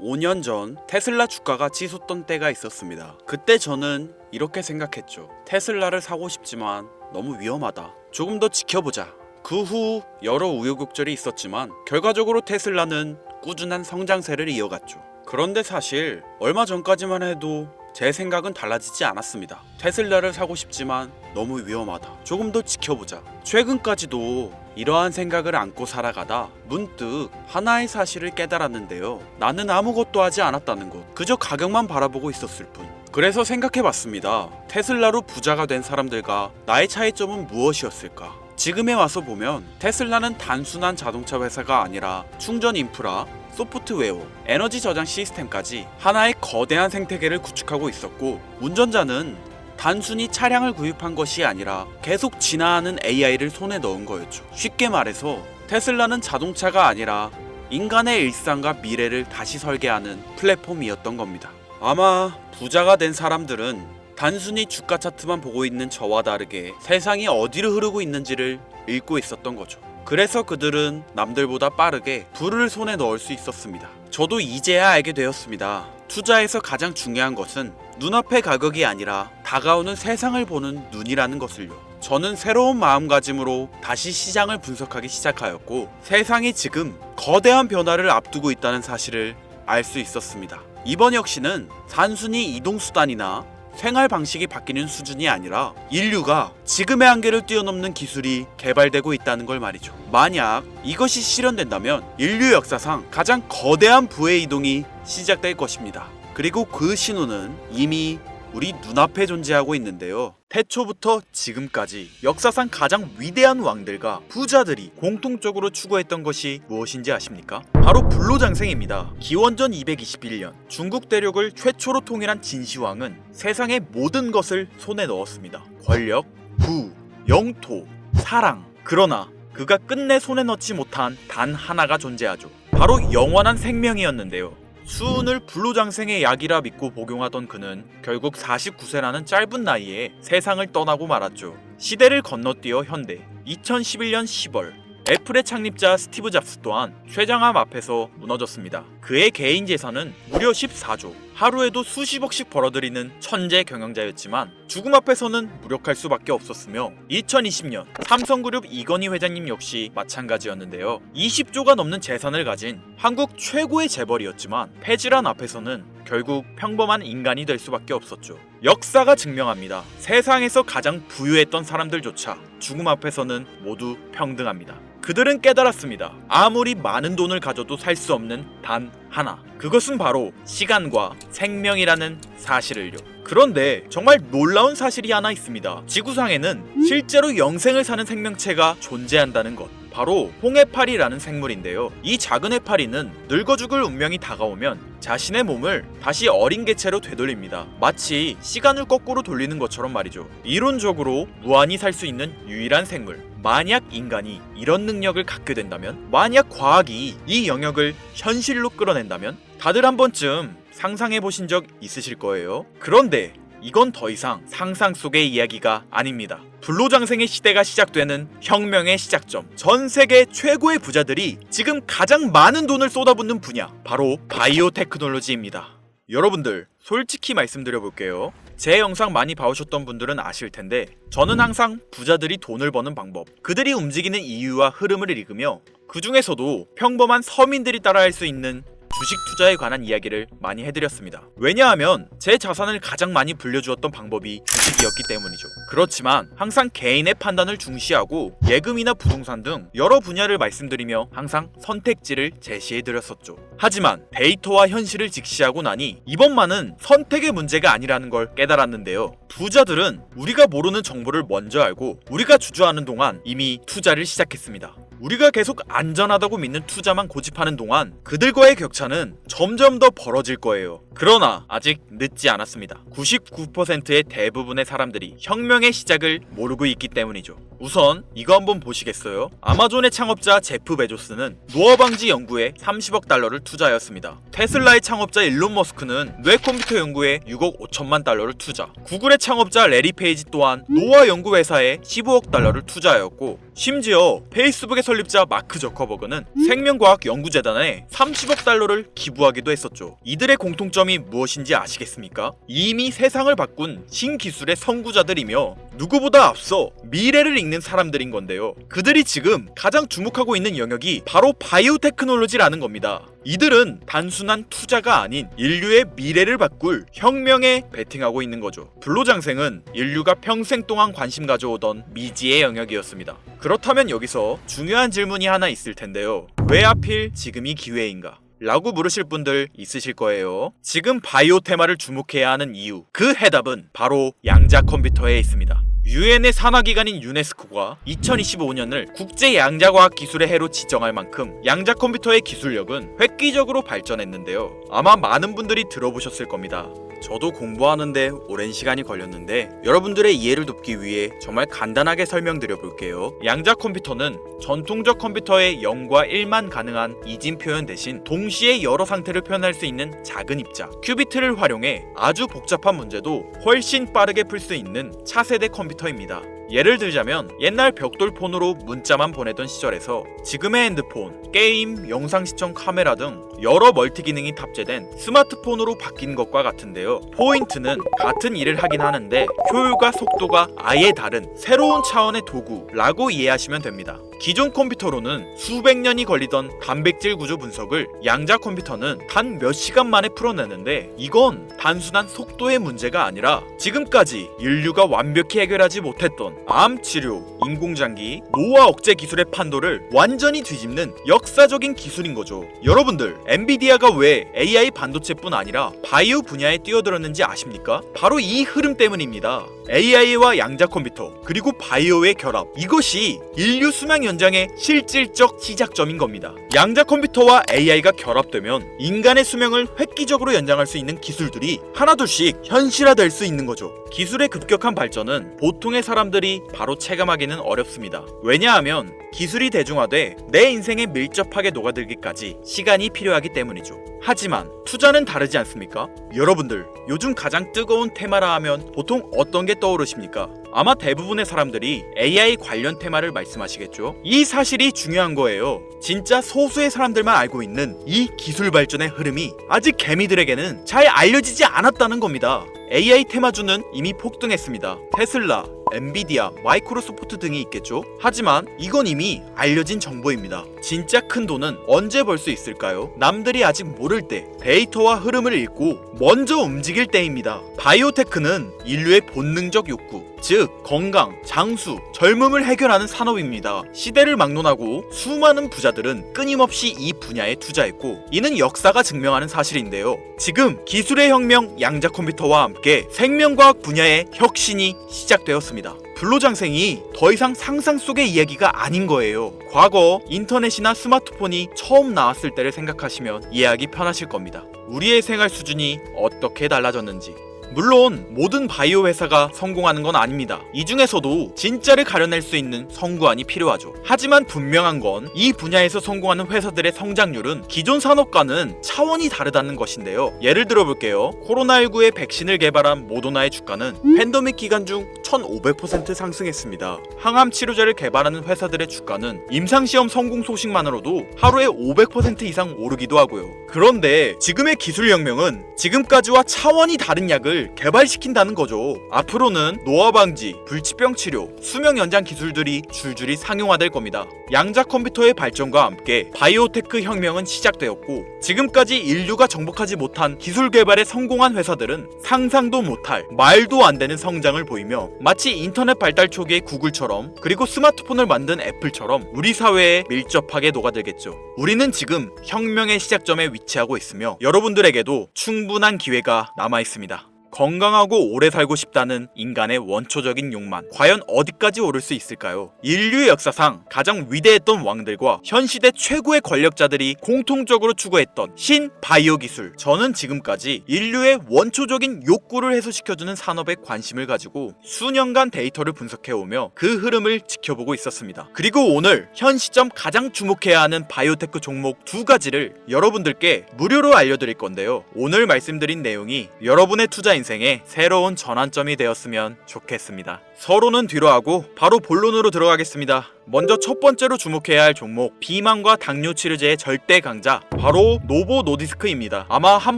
5년 전 테슬라 주가가 치솟던 때가 있었습니다. 그때 저는 이렇게 생각했죠. 테슬라를 사고 싶지만 너무 위험하다. 조금 더 지켜보자. 그 후 여러 우여곡절이 있었지만 결과적으로 테슬라는 꾸준한 성장세를 이어갔죠. 그런데 사실 얼마 전까지만 해도 제 생각은 달라지지 않았습니다. 테슬라를 사고 싶지만 너무 위험하다. 조금 더 지켜보자. 최근까지도 이러한 생각을 안고 살아가다 문득 하나의 사실을 깨달았는데요. 나는 아무것도 하지 않았다는 것. 그저 가격만 바라보고 있었을 뿐. 그래서 생각해봤습니다. 테슬라로 부자가 된 사람들과 나의 차이점은 무엇이었을까? 지금에 와서 보면 테슬라는 단순한 자동차 회사가 아니라 충전 인프라, 소프트웨어, 에너지 저장 시스템까지 하나의 거대한 생태계를 구축하고 있었고, 운전자는 단순히 차량을 구입한 것이 아니라 계속 진화하는 AI를 손에 넣은 거였죠. 쉽게 말해서 테슬라는 자동차가 아니라 인간의 일상과 미래를 다시 설계하는 플랫폼이었던 겁니다. 아마 부자가 된 사람들은 단순히 주가 차트만 보고 있는 저와 다르게 세상이 어디로 흐르고 있는지를 읽고 있었던 거죠. 그래서 그들은 남들보다 빠르게 부를 손에 넣을 수 있었습니다. 저도 이제야 알게 되었습니다. 투자에서 가장 중요한 것은 눈앞의 가격이 아니라 다가오는 세상을 보는 눈이라는 것을요. 저는 새로운 마음가짐으로 다시 시장을 분석하기 시작하였고, 세상이 지금 거대한 변화를 앞두고 있다는 사실을 알 수 있었습니다. 이번 역시는 단순히 이동수단이나 생활 방식이 바뀌는 수준이 아니라 인류가 지금의 한계를 뛰어넘는 기술이 개발되고 있다는 걸 말이죠. 만약 이것이 실현된다면 인류 역사상 가장 거대한 부의 이동이 시작될 것입니다. 그리고 그 신호는 이미 우리 눈앞에 존재하고 있는데요. 태초부터 지금까지 역사상 가장 위대한 왕들과 부자들이 공통적으로 추구했던 것이 무엇인지 아십니까? 바로 불로장생입니다. 기원전 221년 중국 대륙을 최초로 통일한 진시황은 세상의 모든 것을 손에 넣었습니다. 권력, 부, 영토, 사랑. 그러나 그가 끝내 손에 넣지 못한 단 하나가 존재하죠. 바로 영원한 생명이었는데요. 수은을 불로장생의 약이라 믿고 복용하던 그는 결국 49세라는 짧은 나이에 세상을 떠나고 말았죠. 시대를 건너뛰어 현대 2011년 10월 애플의 창립자 스티브 잡스 또한 쇠장암 앞에서 무너졌습니다. 그의 개인 재산은 무려 14조, 하루에도 수십억씩 벌어들이는 천재 경영자였지만 죽음 앞에서는 무력할 수밖에 없었으며, 2020년 삼성그룹 이건희 회장님 역시 마찬가지였는데요. 20조가 넘는 재산을 가진 한국 최고의 재벌이었지만 폐질환 앞에서는 결국 평범한 인간이 될 수밖에 없었죠. 역사가 증명합니다. 세상에서 가장 부유했던 사람들조차 죽음 앞에서는 모두 평등합니다. 그들은 깨달았습니다. 아무리 많은 돈을 가져도 살 수 없는 단 하나. 그것은 바로 시간과 생명이라는 사실을요. 그런데 정말 놀라운 사실이 하나 있습니다. 지구상에는 실제로 영생을 사는 생명체가 존재한다는 것. 바로 홍해파리라는 생물인데요. 이 작은 해파리는 늙어 죽을 운명이 다가오면 자신의 몸을 다시 어린 개체로 되돌립니다. 마치 시간을 거꾸로 돌리는 것처럼 말이죠. 이론적으로 무한히 살 수 있는 유일한 생물. 만약 인간이 이런 능력을 갖게 된다면, 만약 과학이 이 영역을 현실로 끌어낸다면, 다들 한 번쯤 상상해 보신 적 있으실 거예요. 그런데 이건 더 이상 상상 속의 이야기가 아닙니다. 불로장생의 시대가 시작되는 혁명의 시작점, 전 세계 최고의 부자들이 지금 가장 많은 돈을 쏟아붓는 분야, 바로 바이오 테크놀로지입니다. 여러분들, 솔직히 말씀드려볼게요. 제 영상 많이 봐오셨던 분들은 아실 텐데, 저는 항상 부자들이 돈을 버는 방법, 그들이 움직이는 이유와 흐름을 읽으며 그 중에서도 평범한 서민들이 따라할 수 있는 주식 투자에 관한 이야기를 많이 해드렸습니다. 왜냐하면 제 자산을 가장 많이 불려주었던 방법이 주식이었기 때문이죠. 그렇지만 항상 개인의 판단을 중시하고 예금이나 부동산 등 여러 분야를 말씀드리며 항상 선택지를 제시해드렸었죠. 하지만 데이터와 현실을 직시하고 나니 이번만은 선택의 문제가 아니라는 걸 깨달았는데요. 부자들은 우리가 모르는 정보를 먼저 알고 우리가 주저하는 동안 이미 투자를 시작했습니다. 우리가 계속 안전하다고 믿는 투자만 고집하는 동안 그들과의 격차는 점점 더 벌어질 거예요. 그러나 아직 늦지 않았습니다. 99%의 대부분의 사람들이 혁명의 시작을 모르고 있기 때문이죠. 우선 이거 한번 보시겠어요? 아마존의 창업자 제프 베조스는 노화 방지 연구에 30억 달러를 투자하였습니다. 테슬라의 창업자 일론 머스크는 뇌 컴퓨터 연구에 6억 5천만 달러를 투자. 구글의 창업자 레리 페이지 또한 노화 연구 회사에 15억 달러를 투자하였고, 심지어 페이스북의 설립자 마크 저커버그는 생명과학연구재단에 30억 달러를 기부하기도 했었죠. 이들의 공통점이 무엇인지 아시겠습니까? 이미 세상을 바꾼 신기술의 선구자들이며 누구보다 앞서 미래를 읽는 사람들인 건데요. 그들이 지금 가장 주목하고 있는 영역이 바로 바이오 테크놀로지라는 겁니다. 이들은 단순한 투자가 아닌 인류의 미래를 바꿀 혁명에 베팅하고 있는 거죠. 불로장생은 인류가 평생 동안 관심 가져오던 미지의 영역이었습니다. 그렇다면 여기서 중요한 질문이 하나 있을 텐데요. 왜 하필 지금이 기회인가? 라고 물으실 분들 있으실 거예요. 지금 바이오 테마를 주목해야 하는 이유, 그 해답은 바로 양자 컴퓨터에 있습니다. 유엔의 산하기관인 유네스코가 2025년을 국제 양자과학 기술의 해로 지정할 만큼 양자 컴퓨터의 기술력은 획기적으로 발전했는데요. 아마 많은 분들이 들어보셨을 겁니다. 저도 공부하는데 오랜 시간이 걸렸는데 여러분들의 이해를 돕기 위해 정말 간단하게 설명드려 볼게요. 양자 컴퓨터는 전통적 컴퓨터의 0과 1만 가능한 이진 표현 대신 동시에 여러 상태를 표현할 수 있는 작은 입자 큐비트를 활용해 아주 복잡한 문제도 훨씬 빠르게 풀 수 있는 차세대 컴퓨터입니다. 예를 들자면 옛날 벽돌폰으로 문자만 보내던 시절에서 지금의 핸드폰, 게임, 영상 시청 카메라 등 여러 멀티 기능이 탑재된 스마트폰으로 바뀐 것과 같은데요. 포인트는 같은 일을 하긴 하는데 효율과 속도가 아예 다른 새로운 차원의 도구라고 이해하시면 됩니다. 기존 컴퓨터로는 수백 년이 걸리던 단백질 구조 분석을 양자 컴퓨터는 단 몇 시간 만에 풀어내는데 이건 단순한 속도의 문제가 아니라 지금까지 인류가 완벽히 해결하지 못했던 암 치료, 인공장기, 노화 억제 기술의 판도를 완전히 뒤집는 역사적인 기술인 거죠. 여러분들, 엔비디아가 왜 AI 반도체뿐 아니라 바이오 분야에 뛰어들었는지 아십니까? 바로 이 흐름 때문입니다. AI와 양자 컴퓨터 그리고 바이오의 결합, 이것이 인류 수명 연장의 실질적 시작점인 겁니다. 양자 컴퓨터와 AI가 결합되면 인간의 수명을 획기적으로 연장할 수 있는 기술들이 하나둘씩 현실화될 수 있는 거죠. 기술의 급격한 발전은 보통의 사람들이 바로 체감하기는 어렵습니다. 왜냐하면 기술이 대중화돼 내 인생에 밀접하게 녹아들기까지 시간이 필요하기 때문이죠. 하지만 투자는 다르지 않습니까? 여러분들, 요즘 가장 뜨거운 테마라 하면 보통 어떤 게 떠오르십니까? 아마 대부분의 사람들이 AI 관련 테마를 말씀하시겠죠? 이 사실이 중요한 거예요. 진짜 소수의 사람들만 알고 있는 이 기술 발전의 흐름이 아직 개미들에게는 잘 알려지지 않았다는 겁니다. AI 테마주는 이미 폭등했습니다. 테슬라, 엔비디아, 마이크로소프트 등이 있겠죠? 하지만 이건 이미 알려진 정보입니다. 진짜 큰 돈은 언제 벌 수 있을까요? 남들이 아직 모를 때 데이터와 흐름을 읽고 먼저 움직일 때입니다. 바이오테크는 인류의 본능적 욕구, 즉 건강, 장수, 젊음을 해결하는 산업입니다. 시대를 막론하고 수많은 부자들은 끊임없이 이 분야에 투자했고 이는 역사가 증명하는 사실인데요. 지금 기술의 혁명 양자 컴퓨터와 함께 생명과학 분야의 혁신이 시작되었습니다. 불로장생이 더 이상 상상 속의 이야기가 아닌 거예요. 과거 인터넷이나 스마트폰이 처음 나왔을 때를 생각하시면 이해하기 편하실 겁니다. 우리의 생활 수준이 어떻게 달라졌는지. 물론 모든 바이오 회사가 성공하는 건 아닙니다. 이 중에서도 진짜를 가려낼 수 있는 성구안이 필요하죠. 하지만 분명한 건 이 분야에서 성공하는 회사들의 성장률은 기존 산업과는 차원이 다르다는 것인데요. 예를 들어볼게요. 코로나19의 백신을 개발한 모더나의 주가는 팬데믹 기간 중 1500% 상승했습니다. 항암 치료제를 개발하는 회사들의 주가는 임상시험 성공 소식만으로도 하루에 500% 이상 오르기도 하고요. 그런데 지금의 기술혁명은 지금까지와 차원이 다른 약을 개발시킨다는 거죠. 앞으로는 노화 방지, 불치병 치료, 수명 연장 기술들이 줄줄이 상용화될 겁니다. 양자 컴퓨터의 발전과 함께 바이오테크 혁명은 시작되었고 지금까지 인류가 정복하지 못한 기술 개발에 성공한 회사들은 상상도 못할 말도 안 되는 성장을 보이며 마치 인터넷 발달 초기의 구글처럼 그리고 스마트폰을 만든 애플처럼 우리 사회에 밀접하게 녹아들겠죠. 우리는 지금 혁명의 시작점에 위치하고 있으며 여러분들에게도 충분한 기회가 남아 있습니다. 건강하고 오래 살고 싶다는 인간의 원초적인 욕망, 과연 어디까지 오를 수 있을까요? 인류의 역사상 가장 위대했던 왕들과 현 시대 최고의 권력자들이 공통적으로 추구했던 신바이오 기술. 저는 지금까지 인류의 원초적인 욕구를 해소시켜주는 산업에 관심을 가지고 수년간 데이터를 분석해오며 그 흐름을 지켜보고 있었습니다. 그리고 오늘 현 시점 가장 주목해야 하는 바이오테크 종목 두 가지를 여러분들께 무료로 알려드릴 건데요. 오늘 말씀드린 내용이 여러분의 투자 인생의 새로운 전환점이 되었으면 좋겠습니다. 서로는 뒤로 하고 바로 본론으로 들어가겠습니다. 먼저 첫 번째로 주목해야 할 종목, 비만과 당뇨 치료제의 절대 강자, 바로 노보 노디스크입니다. 아마 한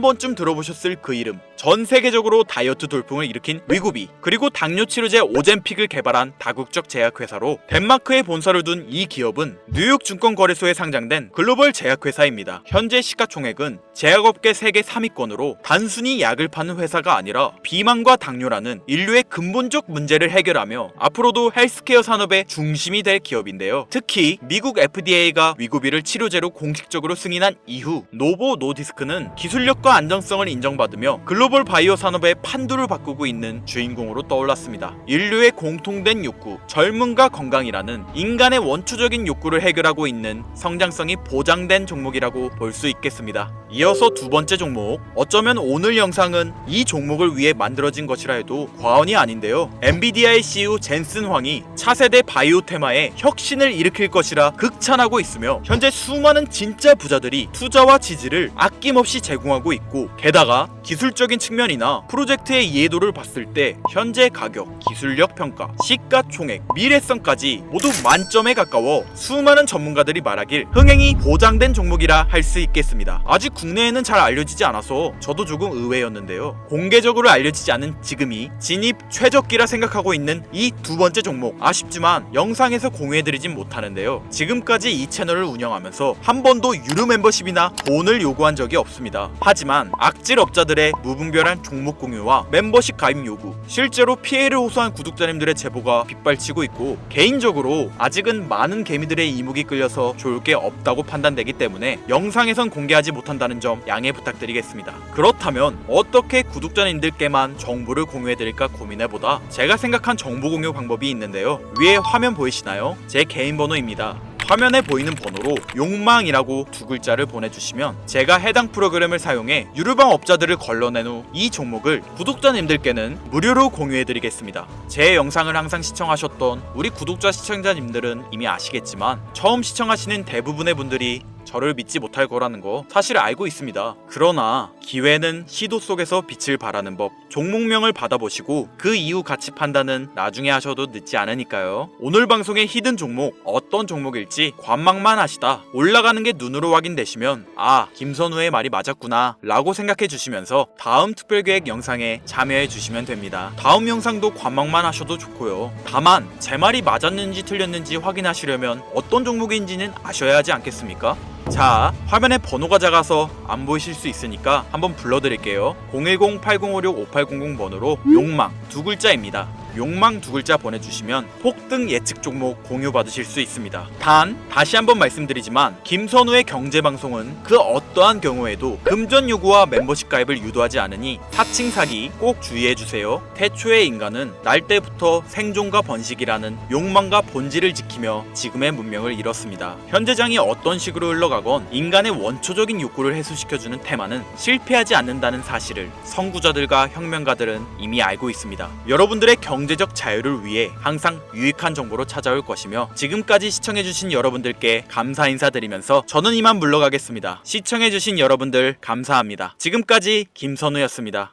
번쯤 들어보셨을 그 이름. 전 세계적으로 다이어트 돌풍을 일으킨 위고비, 그리고 당뇨 치료제 오젬픽을 개발한 다국적 제약회사로 덴마크에 본사를 둔 이 기업은 뉴욕 증권거래소에 상장된 글로벌 제약회사입니다. 현재 시가총액은 제약업계 세계 3위권으로 단순히 약을 파는 회사가 아니라 비만과 당뇨라는 인류의 근본적 문제를 해결하며 앞으로도 헬스케어 산업의 중심이 될 기업인데요. 특히 미국 FDA가 위고비를 치료제로 공식적으로 승인한 이후 노보 노디스크는 기술력과 안정성을 인정받으며 글로벌 바이오 산업의 판도를 바꾸고 있는 주인공으로 떠올랐습니다. 인류의 공통된 욕구, 젊음과 건강이라는 인간의 원초적인 욕구를 해결하고 있는 성장성이 보장된 종목이라고 볼 수 있겠습니다. 이어서 두 번째 종목, 어쩌면 오늘 영상은 이 종목을 위해 만들어진 것이라 해도 과언이 아닌데요. 엔비디아의 CEO 젠슨 황이 차세대 바이오 테마에 혁신을 일으킬 것이라 극찬하고 있으며 현재 수많은 진짜 부자들이 투자와 지지를 아낌없이 제공하고 있고, 게다가 기술적인 측면이나 프로젝트의 이해도를 봤을 때 현재 가격, 기술력 평가, 시가총액, 미래성까지 모두 만점에 가까워 수많은 전문가들이 말하길 흥행이 보장된 종목이라 할 수 있겠습니다. 아직 국내에는 잘 알려지지 않아서 저도 조금 의외였는데요. 공개적으로 알려지지 않은 지금이 진입 최적기라 생각하고 있는 이 두 번째 종목, 아쉽지만 영상에서 공유해드리진 못하는데요. 지금까지 이 채널을 운영하면서 한 번도 유료 멤버십이나 돈을 요구한 적이 없습니다. 하지만 악질 업자들의 무분별한 종목 공유와 멤버십 가입 요구, 실제로 피해를 호소한 구독자님들의 제보가 빗발치고 있고, 개인적으로 아직은 많은 개미들의 이목이 끌려서 좋을 게 없다고 판단되기 때문에 영상에선 공개하지 못한다는 점 양해 부탁드리겠습니다. 그렇다면 어떻게 구독자님들께만 정보를 공유해드릴까 고민해보다 제가 생각한 정보 공유 방법이 있는데요. 위에 화면 보이시나요? 제 개인 번호입니다. 화면에 보이는 번호로 욕망이라고 두 글자를 보내주시면 제가 해당 프로그램을 사용해 유료방 업자들을 걸러낸 후 이 종목을 구독자님들께는 무료로 공유해드리겠습니다. 제 영상을 항상 시청하셨던 우리 구독자 시청자님들은 이미 아시겠지만 처음 시청하시는 대부분의 분들이 저를 믿지 못할 거라는 거 사실 알고 있습니다. 그러나 기회는 시도 속에서 빛을 발하는 법, 종목명을 받아보시고 그 이후 가치 판단은 나중에 하셔도 늦지 않으니까요. 오늘 방송의 히든 종목, 어떤 종목일지 관망만 하시다 올라가는 게 눈으로 확인되시면 아, 김선우의 말이 맞았구나 라고 생각해 주시면서 다음 특별계획 영상에 참여해 주시면 됩니다. 다음 영상도 관망만 하셔도 좋고요. 다만 제 말이 맞았는지 틀렸는지 확인하시려면 어떤 종목인지는 아셔야 하지 않겠습니까? 자, 화면에 번호가 작아서 안 보이실 수 있으니까 한번 불러드릴게요. 010-8056-5800 번호로 욕망 두 글자입니다. 욕망 두 글자 보내주시면 폭등 예측 종목 공유 받으실 수 있습니다. 단 다시 한번 말씀드리지만 김선우의 경제방송은 그 어떠한 경우에도 금전 요구와 멤버십 가입을 유도하지 않으니 사칭 사기 꼭 주의해주세요. 태초의 인간은 날 때부터 생존과 번식이라는 욕망과 본질을 지키며 지금의 문명을 이뤘습니다. 현재장이 어떤 식으로 흘러가건 인간의 원초적인 욕구를 해소시켜주는 테마는 실패하지 않는다는 사실을 선구자들과 혁명가들은 이미 알고 있습니다. 여러분들의 경제적 자유를 위해 항상 유익한 정보로 찾아올 것이며, 지금까지 시청해주신 여러분들께 감사 인사드리면서 저는 이만 물러가겠습니다. 시청해주신 여러분들 감사합니다. 지금까지 김선우였습니다.